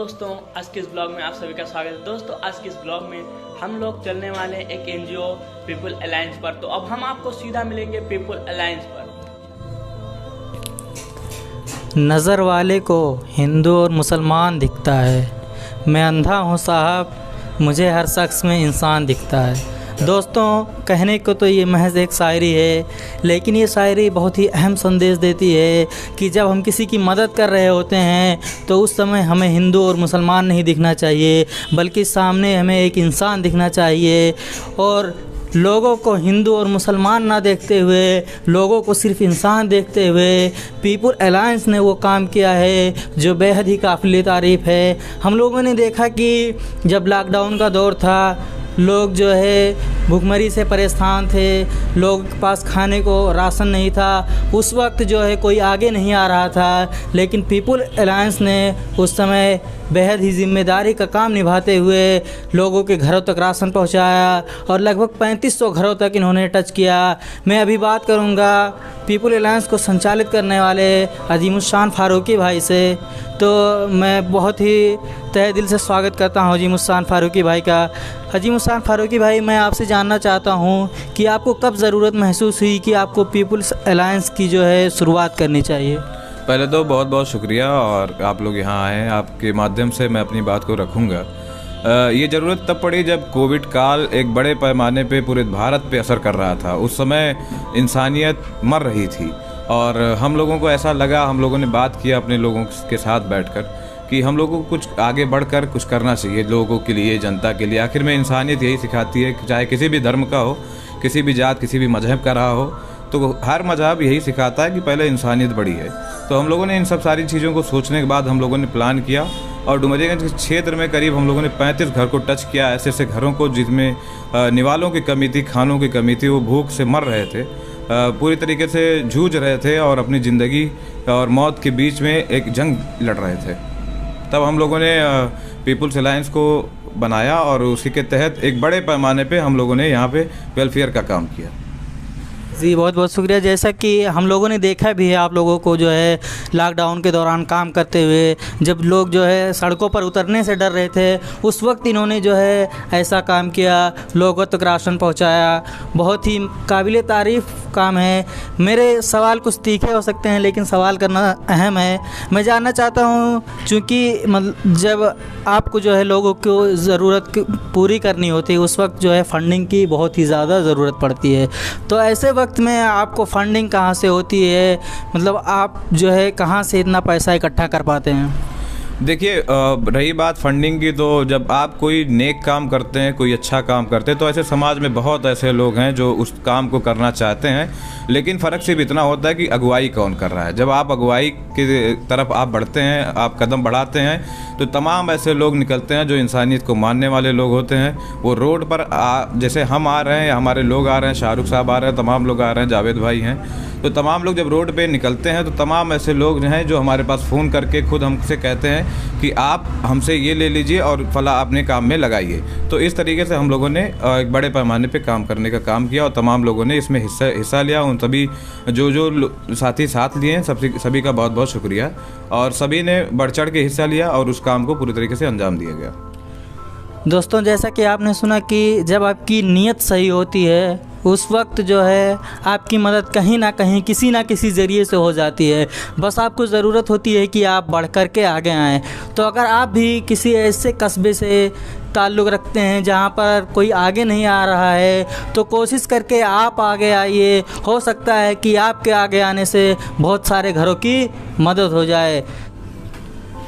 दोस्तों, आज के इस ब्लॉग में आप सभी का स्वागत है। दोस्तों, आज के इस ब्लॉग में हम लोग चलने वाले हैं एक एनजीओ पीपल अलायंस पर। तो अब हम आपको सीधा मिलेंगे पीपल अलायंस पर। नज़र वाले को हिंदू और मुसलमान दिखता है, मैं अंधा हूँ साहब, मुझे हर शख्स में इंसान दिखता है। दोस्तों, कहने को तो ये महज एक शायरी है, लेकिन ये शायरी बहुत ही अहम संदेश देती है कि जब हम किसी की मदद कर रहे होते हैं तो उस समय हमें हिंदू और मुसलमान नहीं दिखना चाहिए, बल्कि सामने हमें एक इंसान दिखना चाहिए। और लोगों को हिंदू और मुसलमान ना देखते हुए, लोगों को सिर्फ इंसान देखते हुए पीपल अलायंस ने वो काम किया है जो बेहद ही काबिल तारीफ़ है। हम लोगों ने देखा कि जब लॉकडाउन का दौर था, लोग जो है भूखमरी से परेशान थे, लोगों के पास खाने को राशन नहीं था, उस वक्त जो है कोई आगे नहीं आ रहा था, लेकिन पीपल अलायंस ने उस समय बेहद ही जिम्मेदारी का काम निभाते हुए लोगों के घरों तक राशन पहुंचाया और लगभग 3500 घरों तक इन्होंने टच किया। मैं अभी बात करूंगा पीपल अलायंस को संचालित करने वाले अजीमुशान फारूकी भाई से। तो मैं बहुत ही तहे दिल से स्वागत करता हूं अजीमुशान फारूकी भाई का। अजीमुशान फारूकी भाई, मैं आपसे जानना चाहता हूं कि आपको कब ज़रूरत महसूस हुई कि आपको पीपल्स अलायंस की जो है शुरुआत करनी चाहिए? पहले तो बहुत बहुत शुक्रिया और आप लोग यहाँ आए, आपके माध्यम से मैं अपनी बात को रखूँगा। ये ज़रूरत तब पड़ी जब कोविड काल एक बड़े पैमाने पे पूरे भारत पे असर कर रहा था। उस समय इंसानियत मर रही थी और हम लोगों को ऐसा लगा, हम लोगों ने बात किया अपने लोगों के साथ बैठकर कि हम लोगों को कुछ आगे बढ़कर कुछ करना चाहिए लोगों के लिए, जनता के लिए। आखिर में इंसानियत यही सिखाती है कि चाहे किसी भी धर्म का हो, किसी भी जात, किसी भी मजहब का रहा हो, तो हर मजहब यही सिखाता है कि पहले इंसानियत बड़ी है। तो हम लोगों ने इन सब सारी चीज़ों को सोचने के बाद हम लोगों ने प्लान किया और डुमरियागंज के क्षेत्र में करीब हम लोगों ने 35 घर को टच किया, ऐसे ऐसे घरों को जिसमें निवालों की कमी थी, खानों की कमी थी, वो भूख से मर रहे थे, पूरी तरीके से जूझ रहे थे और अपनी ज़िंदगी और मौत के बीच में एक जंग लड़ रहे थे। तब हम लोगों ने पीपल्स अलायंस को बनाया और उसी के तहत एक बड़े पैमाने पे हम लोगों ने यहाँ पे वेलफेयर का काम किया। जी, बहुत बहुत शुक्रिया। जैसा कि हम लोगों ने देखा भी है आप लोगों को जो है लॉकडाउन के दौरान काम करते हुए, जब लोग जो है सड़कों पर उतरने से डर रहे थे, उस वक्त इन्होंने जो है ऐसा काम किया, लोगों तक राशन पहुंचाया। बहुत ही काबिल तारीफ़ काम है। मेरे सवाल कुछ तीखे हो सकते हैं, लेकिन सवाल करना अहम है। मैं जानना चाहता हूँ, चूँकि जब आपको जो है लोगों को ज़रूरत पूरी करनी होती है, उस वक्त जो है फंडिंग की बहुत ही ज़्यादा ज़रूरत पड़ती है, तो ऐसे वक्त में आपको फंडिंग कहाँ से होती है? मतलब आप जो है कहाँ से इतना पैसा इकट्ठा कर पाते हैं? देखिए, रही बात फंडिंग की, तो जब आप कोई नेक काम करते हैं, कोई अच्छा काम करते हैं, तो ऐसे समाज में बहुत ऐसे लोग हैं जो उस काम को करना चाहते हैं, लेकिन फ़र्क सिर्फ इतना होता है कि अगुवाई कौन कर रहा है। जब आप अगुवाई की तरफ आप बढ़ते हैं, आप कदम बढ़ाते हैं, तो तमाम ऐसे लोग निकलते हैं जो इंसानियत को मानने वाले लोग होते हैं। वो रोड पर जैसे हम आ रहे हैं, हमारे लोग आ रहे हैं, शाहरुख साहब आ रहे हैं, तमाम लोग आ रहे हैं, जावेद भाई हैं, तो तमाम लोग जब रोड पे निकलते हैं तो तमाम ऐसे लोग जो हैं जो हमारे पास फ़ोन करके खुद हमसे कहते हैं कि आप हमसे ये ले लीजिए और फला अपने काम में लगाइए। तो इस तरीके से हम लोगों ने एक बड़े पैमाने पे काम करने का काम किया और तमाम लोगों ने इसमें हिस्सा लिया। उन सभी जो साथी साथ लिए हैं, सभी का बहुत बहुत शुक्रिया, और सभी ने बढ़ चढ़ के हिस्सा लिया और उस काम को पूरी तरीके से अंजाम दिया गया। दोस्तों, जैसा कि आपने सुना कि जब आपकी नीयत सही होती है, उस वक्त जो है आपकी मदद कहीं ना कहीं किसी ना किसी ज़रिए से हो जाती है। बस आपको ज़रूरत होती है कि आप बढ़ कर के आगे आएँ। तो अगर आप भी किसी ऐसे कस्बे से ताल्लुक़ रखते हैं जहाँ पर कोई आगे नहीं आ रहा है, तो कोशिश करके आप आगे आइए। हो सकता है कि आपके आगे आने से बहुत सारे घरों की मदद हो जाए।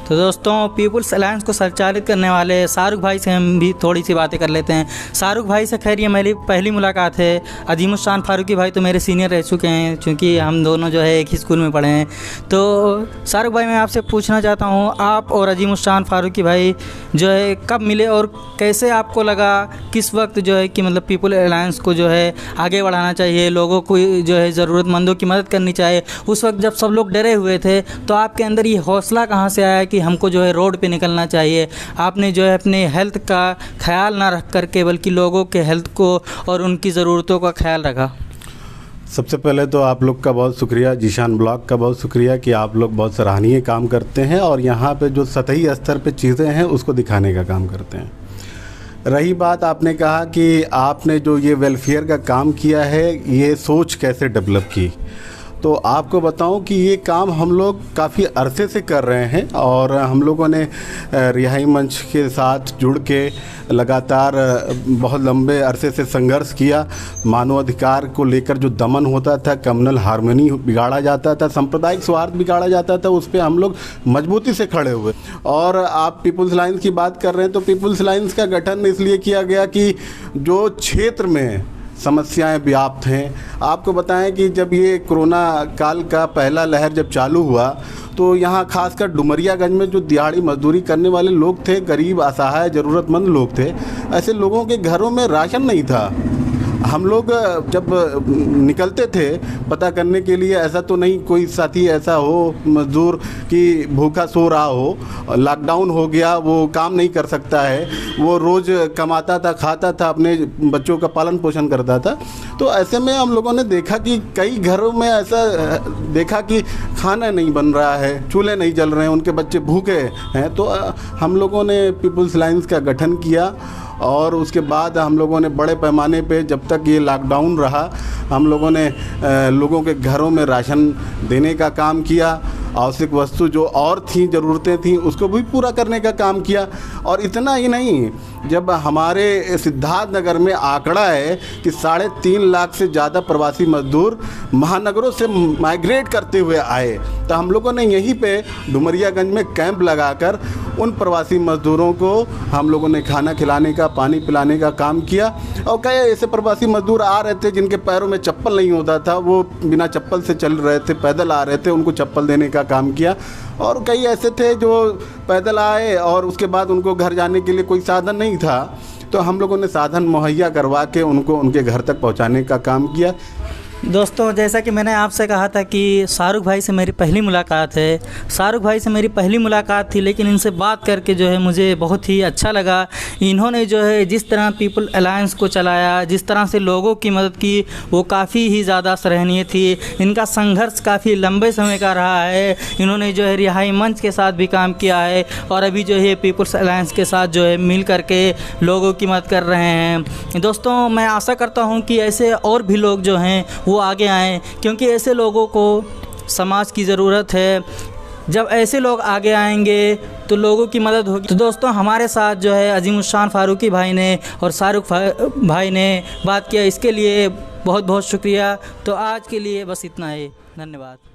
तो दोस्तों, पीपल्स अलायंस को संचालित करने वाले शाहरुख भाई से हम भी थोड़ी सी बातें कर लेते हैं। शाहरुख भाई से खैर ये मेरी पहली मुलाकात है। अजीमुशान फारूकी भाई तो मेरे सीनियर रह चुके हैं, क्योंकि हम दोनों जो है एक ही स्कूल में पढ़े हैं। तो शाहरुख भाई, मैं आपसे पूछना चाहता हूँ, आप और अजीमुशान फारूकी भाई जो है कब मिले और कैसे आपको लगा किस वक्त जो है कि मतलब पीपल अलायंस को जो है आगे बढ़ाना चाहिए, लोगों को जो है ज़रूरतमंदों की मदद करनी चाहिए? उस वक्त जब सब लोग डरे हुए थे, तो आपके अंदर ये हौसला कहाँ से आया कि हमको जो है रोड पे निकलना चाहिए? आपने जो है अपने हेल्थ का ख्याल ना रख करके बल्कि लोगों के हेल्थ को और उनकी ज़रूरतों का ख्याल रखा। सबसे पहले तो आप लोग का बहुत शुक्रिया, जीशान ब्लॉग का बहुत शुक्रिया कि आप लोग बहुत सराहनीय काम करते हैं और यहाँ पे जो सतही स्तर पे चीज़ें हैं उसको दिखाने का काम करते हैं। रही बात, आपने कहा कि आपने जो ये वेलफेयर का काम किया है, ये सोच कैसे डेवलप की, तो आपको बताऊं कि ये काम हम लोग काफ़ी अरसे से कर रहे हैं और हम लोगों ने रिहाई मंच के साथ जुड़ के लगातार बहुत लंबे अरसे से संघर्ष किया। मानवाधिकार को लेकर जो दमन होता था, कम्युनल हार्मनी बिगाड़ा जाता था, सांप्रदायिक सौहार्द बिगाड़ा जाता था, उस पर हम लोग मजबूती से खड़े हुए। और आप पीपुल्स अलायंस की बात कर रहे हैं तो पीपुल्स अलायंस का गठन इसलिए किया गया कि जो क्षेत्र में समस्याएं व्याप्त हैं, आपको बताएं कि जब ये कोरोना काल का पहला लहर जब चालू हुआ तो यहाँ खासकर डुमरियागंज में जो दिहाड़ी मजदूरी करने वाले लोग थे, गरीब असहाय ज़रूरतमंद लोग थे, ऐसे लोगों के घरों में राशन नहीं था। हम लोग जब निकलते थे पता करने के लिए, ऐसा तो नहीं कोई साथी ऐसा हो मजदूर कि भूखा सो रहा हो, लॉकडाउन हो गया, वो काम नहीं कर सकता है, वो रोज़ कमाता था, खाता था, अपने बच्चों का पालन पोषण करता था। तो ऐसे में हम लोगों ने देखा कि कई घरों में ऐसा देखा कि खाना नहीं बन रहा है, चूल्हे नहीं जल रहे हैं, उनके बच्चे भूखे हैं। तो हम लोगों ने पीपुल्स अलायंस का गठन किया और उसके बाद हम लोगों ने बड़े पैमाने पे, जब तक ये लॉकडाउन रहा, हम लोगों ने लोगों के घरों में राशन देने का काम किया। आवश्यक वस्तु जो और थी, ज़रूरतें थीं, उसको भी पूरा करने का काम किया। और इतना ही नहीं, जब हमारे सिद्धार्थनगर में आंकड़ा है कि 3.5 लाख से ज़्यादा प्रवासी मजदूर महानगरों से माइग्रेट करते हुए आए, तो हम लोगों ने यहीं पे डुमरियागंज में कैंप लगाकर उन प्रवासी मजदूरों को हम लोगों ने खाना खिलाने का, पानी पिलाने का काम किया। और कई ऐसे प्रवासी मजदूर आ रहे थे जिनके पैरों में चप्पल नहीं होता था, वो बिना चप्पल से चल रहे थे, पैदल आ रहे थे, उनको चप्पल देने का काम किया। और कई ऐसे थे जो पैदल आए और उसके बाद उनको घर जाने के लिए कोई साधन नहीं था, तो हम लोगों ने साधन मुहैया करवा के उनको उनके घर तक पहुंचाने का काम किया। दोस्तों, जैसा कि मैंने आपसे कहा था कि शाहरुख भाई से मेरी पहली मुलाकात है। शाहरुख भाई से मेरी पहली मुलाकात थी, लेकिन इनसे बात करके जो है मुझे बहुत ही अच्छा लगा। इन्होंने जो है जिस तरह पीपल अलायंस को चलाया, जिस तरह से लोगों की मदद की, वो काफ़ी ही ज़्यादा सराहनीय थी। इनका संघर्ष काफ़ी लंबे समय का रहा है। इन्होंने जो है रिहाई मंच के साथ भी काम किया है और अभी जो है पीपल्स अलायंस के साथ जो है मिल करके लोगों की मदद कर रहे हैं। दोस्तों, मैं आशा करता हूँ कि ऐसे और भी लोग जो हैं वो आगे आएँ, क्योंकि ऐसे लोगों को समाज की ज़रूरत है। जब ऐसे लोग आगे आएंगे तो लोगों की मदद होगी। तो दोस्तों, हमारे साथ जो है अजीमुशान फारूकी भाई ने और शाहरुख भाई ने बात किया, इसके लिए बहुत बहुत शुक्रिया। तो आज के लिए बस इतना ही, धन्यवाद।